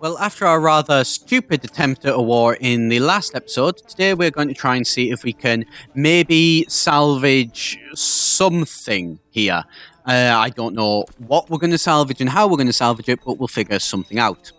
Well, after our rather stupid attempt at a war in the last episode, today we're going to try and see if we can maybe salvage something here. I don't know what we're going to salvage and how we're going to salvage it, but we'll figure something out.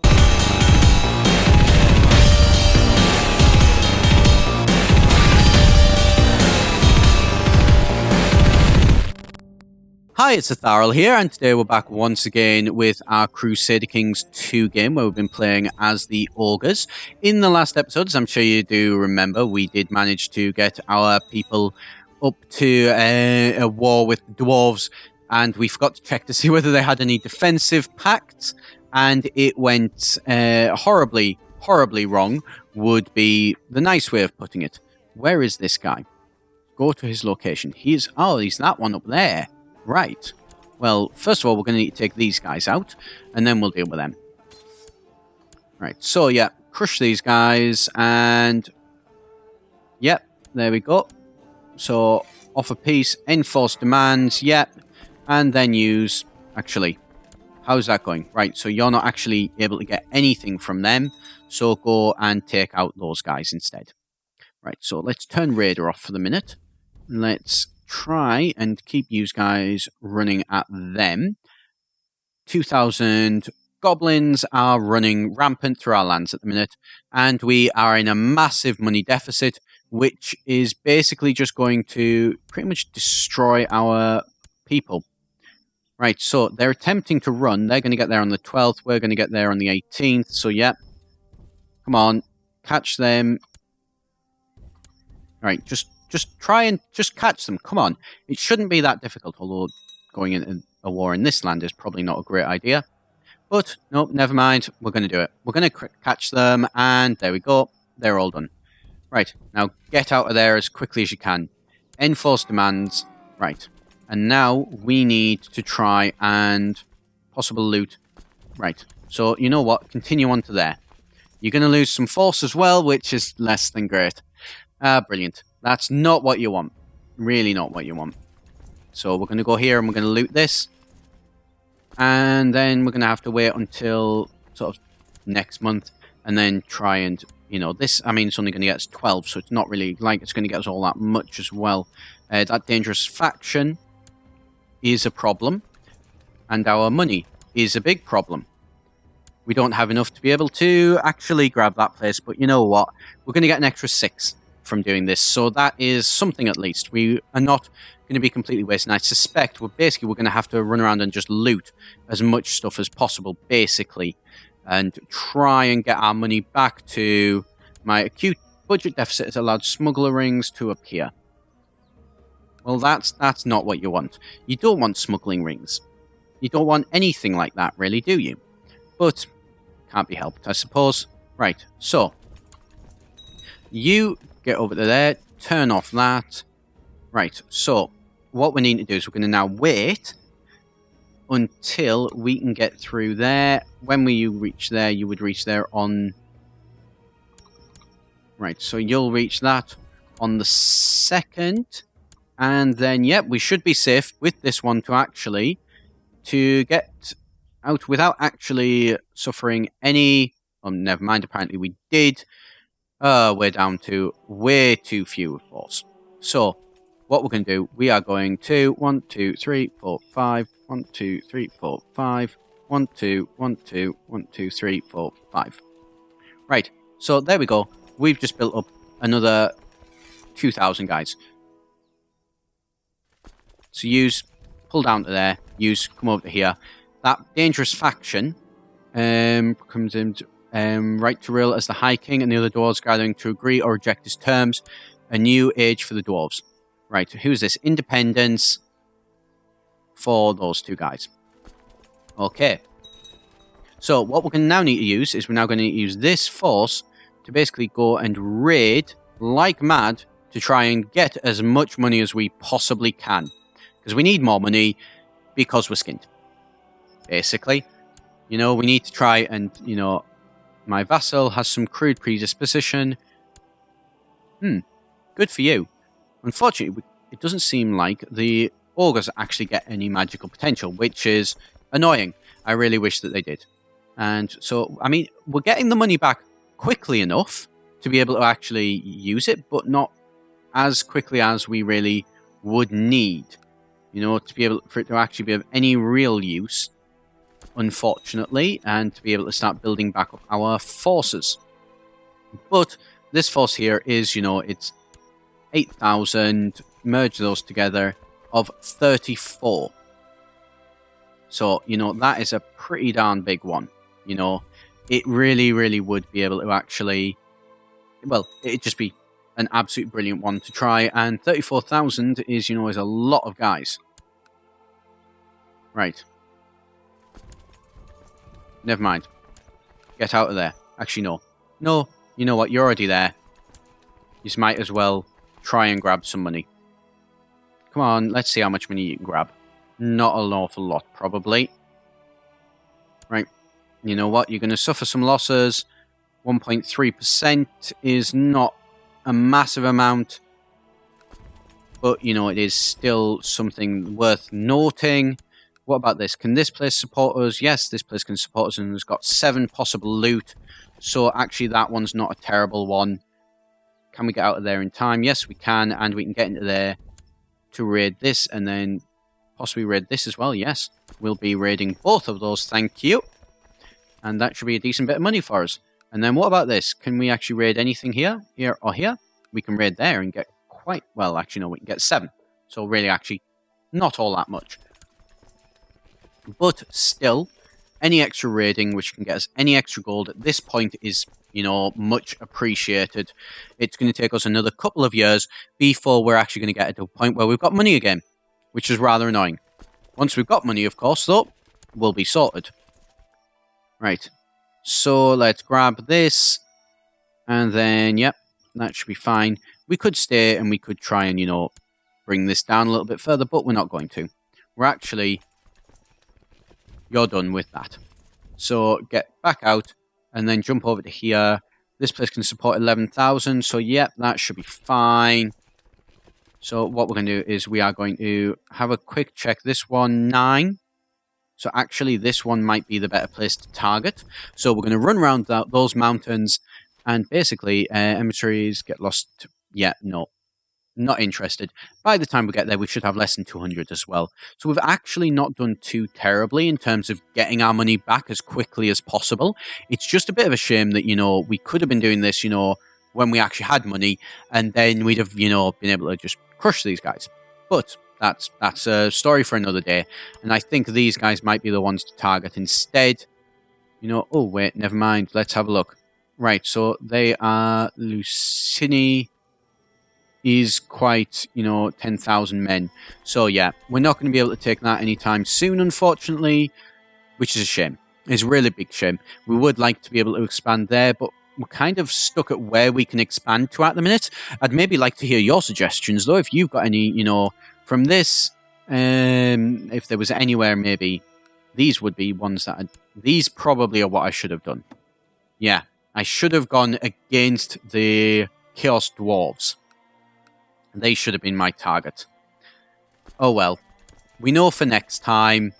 Hi, it's Etharal here, and today we're back once again with our Crusader Kings 2 game, where we've been playing as the Ogres. In the last episode, as I'm sure you do remember, we did manage to get our people up to a war with the Dwarves, and we forgot to check to see whether they had any defensive pacts, and it went horribly wrong, would be the nice way of putting it. Where is this guy? Go to his location. He's that one up there. Right. Well, first of all, we're going to need to take these guys out, and then we'll deal with them. Right, so yeah, crush these guys, and yep, there we go. So, offer peace, enforce demands, yep, and then use, actually, how's that going? Right, so you're not actually able to get anything from them, so go and take out those guys instead. Right, so let's turn Raider off for the minute. Let's try and keep you guys running at them. 2,000 goblins are running rampant through our lands at the minute, and we are in a massive money deficit, which is basically just going to pretty much destroy our people. Right, so they're attempting to run. They're going to get there on the 12th. We're going to get there on the 18th. So, yeah. Come on. Catch them. Right, just try and just catch them. Come on. It shouldn't be that difficult, although going into a war in this land is probably not a great idea. But, no, never mind. We're going to do it. We're going to catch them, and there we go. They're all done. Right, now get out of there as quickly as you can. Enforce demands. Right. And now we need to try and possible loot. Right. So, you know what? Continue on to there. You're going to lose some force as well, which is less than great. Brilliant. That's not what you want. Really not what you want. So we're going to go here and we're going to loot this. And then we're going to have to wait until sort of next month. And then try and, this, I mean, it's only going to get us 12. So it's not really like it's going to get us all that much as well. That dangerous faction is a problem. And our money is a big problem. We don't have enough to be able to actually grab that place. But you know what? We're going to get an extra 6 from doing this, so that is something at least. We are not going to be completely wasting. I suspect we're going to have to run around and just loot as much stuff as possible, basically, and try and get our money back to my acute budget deficit has allowed smuggler rings to appear. Well, that's not what you want. You don't want smuggling rings. You don't want anything like that, really, do you? But can't be helped, I suppose. Right, so you get over to there, turn off that. Right, so what we need to do is we're going to now wait until we can get through there. When you reach there, you would reach there on... Right, so you'll reach that on the 2nd. And then, yep, we should be safe with this one to get out without actually suffering any... Oh, never mind, apparently we did. We're down to way too few, of course. So, what we're going to do, we are going to 1, 2, 3, 4, 5, 1, 2, 3, 4, 5, 1, 2, 1, 2, 1, 2, 3, 4, 5. Right, so there we go. We've just built up another 2,000 guys. So pull down to there, come over to here. That dangerous faction comes into... right to rule as the High King and the other dwarves gathering to agree or reject his terms. A new age for the dwarves. Right, who's this? Independence for those two guys. Okay. So what we're going to now need to use is we're now going to need to use this force to basically go and raid like mad to try and get as much money as we possibly can. Because we need more money because we're skint. Basically. We need to try and, my vassal has some crude predisposition. Good for you. Unfortunately, it doesn't seem like the ogres actually get any magical potential, which is annoying. I really wish that they did. And so, I mean, we're getting the money back quickly enough to be able to actually use it, but not as quickly as we really would need, you know, to be able for it to actually be of any real use, unfortunately, and to be able to start building back up our forces. But this force here is, you know, it's 8,000, merge those together, of 34. So, you know, that is a pretty darn big one. You know, it really, really would be able to actually, well, it'd just be an absolute brilliant one to try. And 34,000 is, you know, is a lot of guys. Right. Never mind. Get out of there. Actually, no. No, you know what? You're already there. You just might as well try and grab some money. Come on, let's see how much money you can grab. Not an awful lot, probably. Right. You know what? You're going to suffer some losses. 1.3% is not a massive amount. But, you know, it is still something worth noting. What about this? Can this place support us? Yes, this place can support us and has got 7 possible loot. So, actually, that one's not a terrible one. Can we get out of there in time? Yes, we can. And we can get into there to raid this and then possibly raid this as well. Yes, we'll be raiding both of those. Thank you. And that should be a decent bit of money for us. And then what about this? Can we actually raid anything here? Here or here? We can raid there and get quite... Well, actually, no, we can get 7. So really, actually, not all that much. But still, any extra raiding which can get us any extra gold at this point is, you know, much appreciated. It's going to take us another couple of years before we're actually going to get to a point where we've got money again, which is rather annoying. Once we've got money, of course, though, we'll be sorted. Right, so let's grab this, and then, yep, that should be fine. We could stay, and we could try and, you know, bring this down a little bit further, but we're not going to. We're actually, you're done with that. So get back out, and then jump over to here. This place can support 11,000, so yep, that should be fine. So what we're going to do is we are going to have a quick check. This one, 9. So actually, this one might be the better place to target. So we're going to run around those mountains and basically emissaries get lost. Yeah, no, not interested. By the time we get there, we should have less than 200 as well. So we've actually not done too terribly in terms of getting our money back as quickly as possible. It's just a bit of a shame that, you know, we could have been doing this, you know, when we actually had money, and then we'd have, you know, been able to just crush these guys. But that's a story for another day. And I think these guys might be the ones to target instead. You know, oh, wait, never mind. Let's have a look. Right, so they are... Lucini is quite, you know, 10,000 men. So, yeah, we're not going to be able to take that anytime soon, unfortunately, which is a shame. It's a really big shame. We would like to be able to expand there, but we're kind of stuck at where we can expand to at the minute. I'd maybe like to hear your suggestions, though, if you've got any, you know... From this, if there was anywhere, maybe these would be ones that these probably are what I should have done. Yeah, I should have gone against the Chaos Dwarves. They should have been my target. Oh well, we know for next time,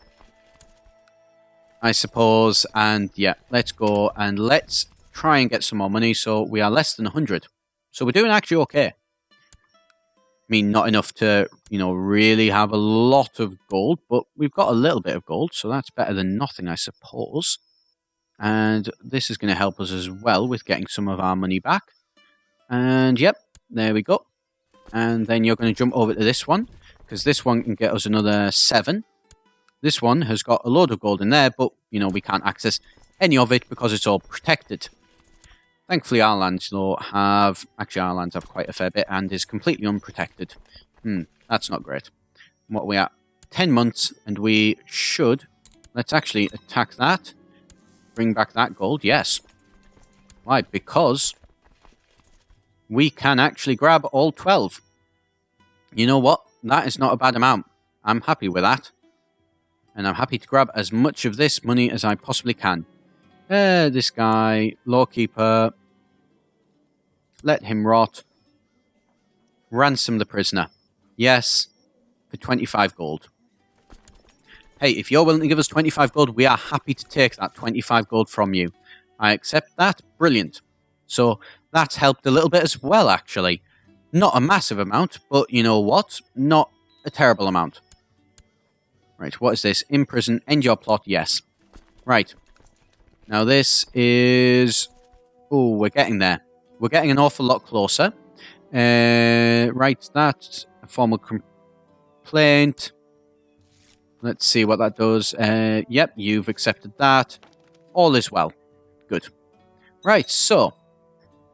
I suppose. And yeah, let's go and let's try and get some more money. So we are less than 100. So we're doing actually okay. I mean, not enough to, you know, really have a lot of gold, but we've got a little bit of gold, so that's better than nothing, I suppose. And this is going to help us as well with getting some of our money back. And yep, there we go. And then you're going to jump over to this one, because this one can get us another 7. This one has got a load of gold in there, but, you know, we can't access any of it because it's all protected. Thankfully, our lands, though, have... Actually, our lands have quite a fair bit and is completely unprotected. That's not great. What are we at? 10 months, and we should... Let's actually attack that. Bring back that gold, yes. Why? Because we can actually grab all 12. You know what? That is not a bad amount. I'm happy with that. And I'm happy to grab as much of this money as I possibly can. This guy, Lawkeeper... Let him rot. Ransom the prisoner. Yes, for 25 gold. Hey, if you're willing to give us 25 gold, we are happy to take that 25 gold from you. I accept that. Brilliant. So that's helped a little bit as well, actually. Not a massive amount, but you know what? Not a terrible amount. Right, what is this? Imprison, end your plot, yes. Right. Now this is... Oh, we're getting there. We're getting an awful lot closer. Right, that's a formal complaint. Let's see what that does. Yep, you've accepted that. All is well. Good. Right, so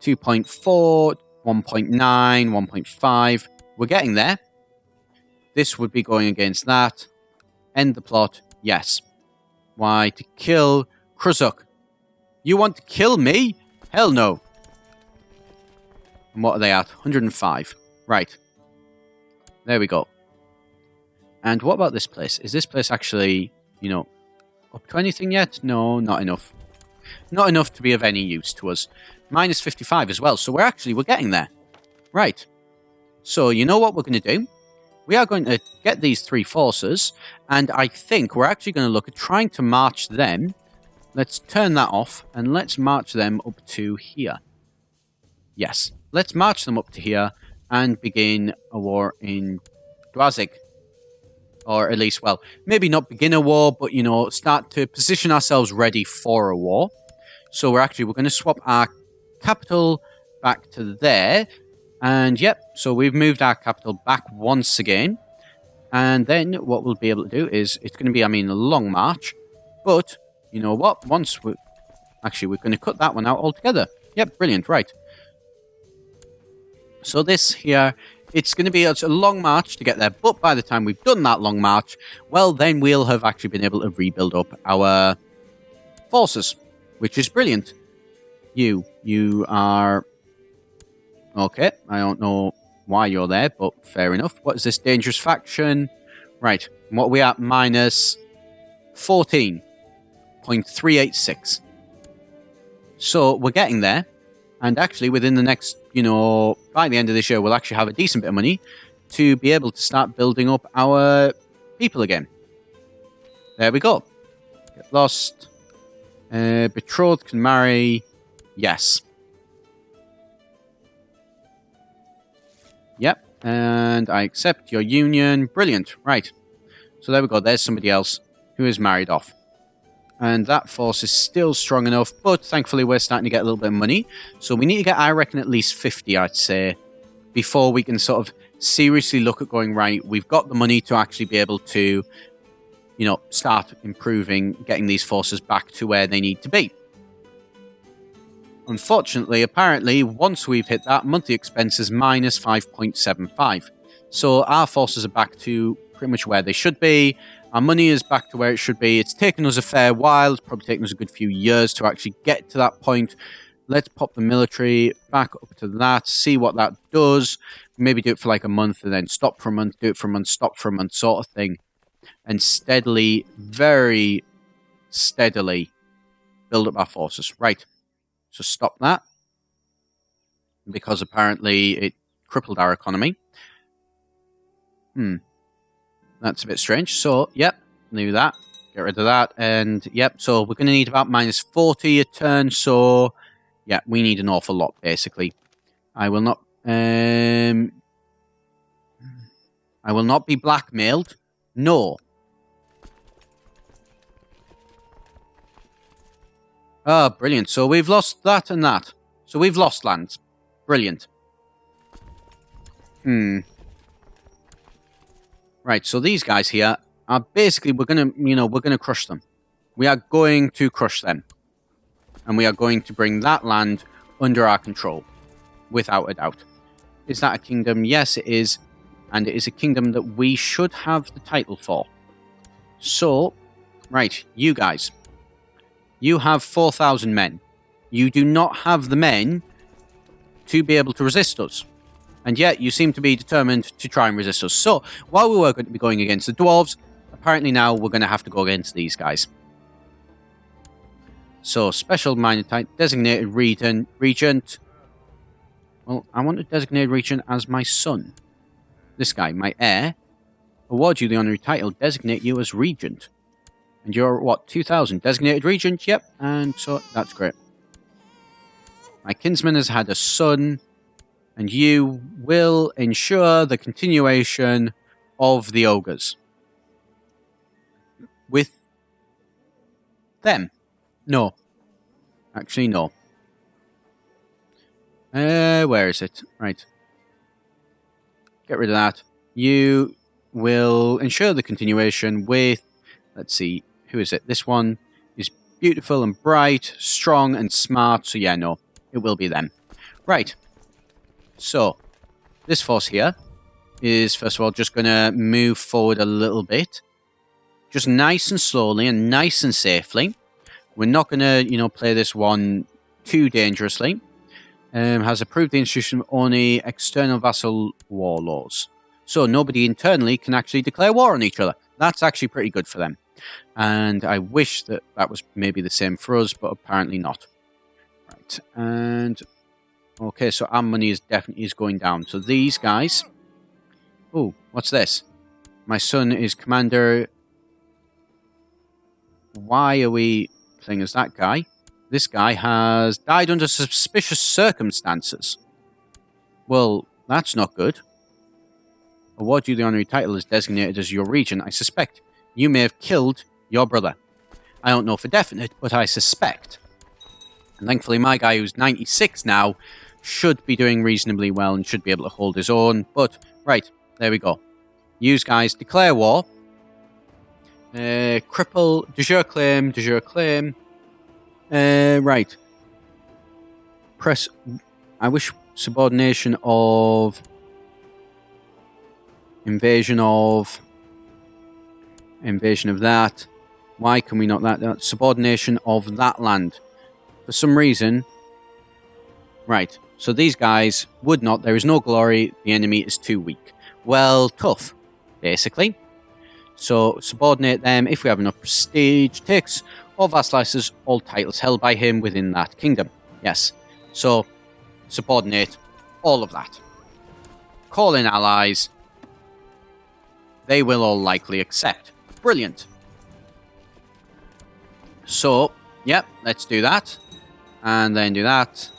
2.4, 1.9, 1.5. We're getting there. This would be going against that. End the plot. Yes. Why? To kill Kuzruk. You want to kill me? Hell no. And what are they at? 105. Right. There we go. And what about this place? Is this place actually, you know, up to anything yet? No, not enough. Not enough to be of any use to us. Minus 55 as well. So we're getting there. Right. So you know what we're going to do? We are going to get these three forces. And I think we're actually going to look at trying to march them. Let's turn that off. And let's march them up to here. Yes. Let's march them up to here. And begin a war in Dwazig. Or at least, well, maybe not begin a war, but, you know, start to position ourselves ready for a war. So we're going to swap our capital back to there. And, yep, so we've moved our capital back once again. And then what we'll be able to do is, it's going to be, a long march. But, you know what, once we... Actually, we're going to cut that one out altogether. Yep, brilliant, right. So this here... It's going to be a long march to get there, but by the time we've done that long march, well, then we'll have actually been able to rebuild up our forces, which is brilliant. You are... Okay, I don't know why you're there, but fair enough. What is this dangerous faction? Right, what are we at? Minus 14.386. So we're getting there, and actually within the next... You know, by the end of this year, we'll actually have a decent bit of money to be able to start building up our people again. There we go. Get lost. Betrothed can marry. Yes. Yep. And I accept your union. Brilliant. Right. So there we go. There's somebody else who is married off. And that force is still strong enough, but thankfully we're starting to get a little bit of money. So we need to get, I reckon, at least 50, I'd say, before we can sort of seriously look at going, right, we've got the money to actually be able to, you know, start improving, getting these forces back to where they need to be. Unfortunately, apparently, once we've hit that, monthly expenses minus 5.75. So our forces are back to pretty much where they should be. Our money is back to where it should be. It's taken us a fair while. It's probably taken us a good few years to actually get to that point. Let's pop the military back up to that, see what that does. Maybe do it for like a month and then stop for a month, do it for a month, stop for a month sort of thing. And steadily, very steadily build up our forces. Right. So stop that. Because apparently it crippled our economy. That's a bit strange. So, yep, do that. Get rid of that. And, yep, so we're going to need about minus 40 a turn. So, yeah, we need an awful lot, basically. I will not be blackmailed. No. Oh, brilliant. So we've lost that and that. So we've lost lands. Brilliant. Right, so these guys here are basically, we're going to crush them. We are going to crush them. And we are going to bring that land under our control. Without a doubt. Is that a kingdom? Yes, it is. And it is a kingdom that we should have the title for. So, right, you guys. You have 4,000 men. You do not have the men to be able to resist us. And yet, you seem to be determined to try and resist us. So, while we were going to be going against the dwarves, apparently now we're going to have to go against these guys. So, special minor type, designated regent. Well, I want to designate regent as my son. This guy, my heir. Award you the honorary title, designate you as regent. And you're, what, 2,000? Designated regions? Yep. And so, that's great. My kinsman has had a son, and you will ensure the continuation of the ogres. With them. No. Actually, no. Where is it? Right. Get rid of that. You will ensure the continuation with, let's see, who is it? This one is beautiful and bright, strong and smart, so yeah, no, it will be them. Right. So, this force here is, first of all, just going to move forward a little bit. Just nice and slowly and nice and safely. We're not going to, play this one too dangerously. Has approved the institution of only external vassal war laws. So nobody internally can actually declare war on each other. That's actually pretty good for them. And I wish that that was maybe the same for us, but apparently not. Right, and... Okay, so our money is definitely going down. So these guys... Oh, what's this? My son is commander... Why are we playing as that guy? This guy has died under suspicious circumstances. Well, that's not good. Award you the honorary title as designated as your region. I suspect you may have killed your brother. I don't know for definite, but I suspect. And thankfully my guy, who's 96 now, should be doing reasonably well and should be able to hold his own. But, right, there we go. Use guys, declare war. Cripple, de jure claim. Right. Press, I wish subordination of... Invasion of that. Why can we not that? Subordination of that land. For some reason. Right. So these guys would not. There is no glory. The enemy is too weak. Well, tough. Basically. So subordinate them if we have enough prestige. Takes or vassalizes all titles held by him within that kingdom. Yes. So subordinate all of that. Call in allies. They will all likely accept. Brilliant. So, yep, let's do that. And then do that.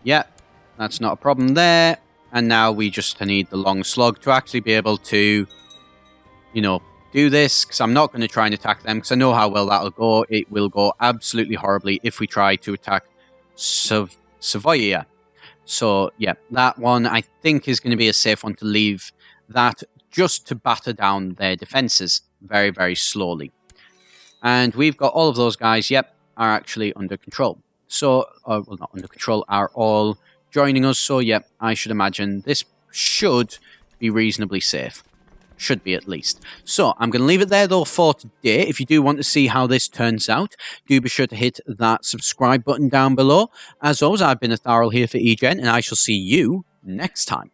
Yep, that's not a problem there. And now we just need the long slug to actually be able to, do this. Because I'm not going to try and attack them, because I know how well that'll go. It will go absolutely horribly if we try to attack Savoia. So, yeah, that one I think is going to be a safe one to leave that just to batter down their defenses very, very slowly. And we've got all of those guys, yep, are actually under control. So, well, not under control, are all joining us. So, yep, I should imagine this should be reasonably safe. Should be, at least. So, I'm going to leave it there, though, for today. If you do want to see how this turns out, do be sure to hit that subscribe button down below. As always, I've been Etharal here for eGen, and I shall see you next time.